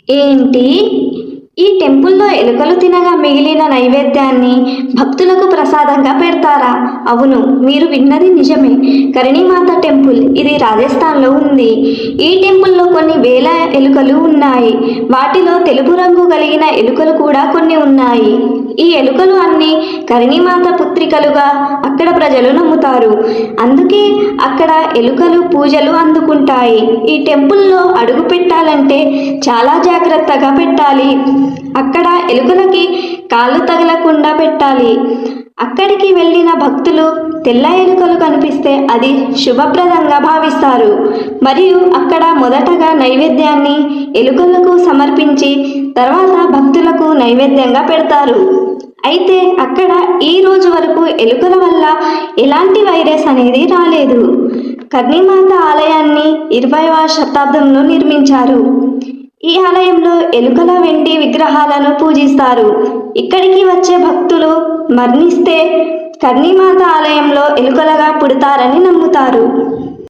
ఏంటి? ఈ టెంపుల్లో ఎలుకలు తినగా మిగిలిన నైవేద్యాన్ని భక్తులకు ప్రసాదంగా పెడతారా? అవును, మీరు విన్నది నిజమే. కరణీమాత టెంపుల్ ఇది రాజస్థాన్లో ఉంది. ఈ టెంపుల్లో కొన్ని వేల ఎలుకలు ఉన్నాయి. వాటిలో తెలుపు రంగు కలిగిన ఎలుకలు కూడా కొన్ని ఉన్నాయి. ఈ ఎలుకలు అన్నీ కరణీమాత పుత్రికలుగా అక్కడ ప్రజలు నమ్ముతారు. అందుకే అక్కడ ఎలుకలు పూజలు అందుకుంటాయి. ఈ టెంపుల్లో అడుగు పెట్టాలంటే చాలా జాగ్రత్తగా పెట్టాలి. అక్కడ ఎలుకలకి కాళ్ళు తగలకుండా పెట్టాలి. అక్కడికి వెళ్ళిన భక్తులు తెల్ల ఎలుకలు కనిపిస్తే అది శుభప్రదంగా భావిస్తారు. మరియు అక్కడ మొదటగా నైవేద్యాన్ని ఎలుకలకు సమర్పించి తర్వాత భక్తులకు నైవేద్యంగా పెడతారు. అయితే అక్కడ ఈ రోజు వరకు ఎలుకల వల్ల ఎలాంటి వైరస్ అనేది రాలేదు. కర్ణీమాత ఆలయాన్ని 20వ శతాబ్దంలో నిర్మించారు. ఈ ఆలయంలో ఎలుకల వెండి విగ్రహాలను పూజిస్తారు. ఇక్కడికి వచ్చే భక్తులు మరణిస్తే కర్ణీమాత ఆలయంలో ఎలుకలుగా పుడతారని నమ్ముతారు.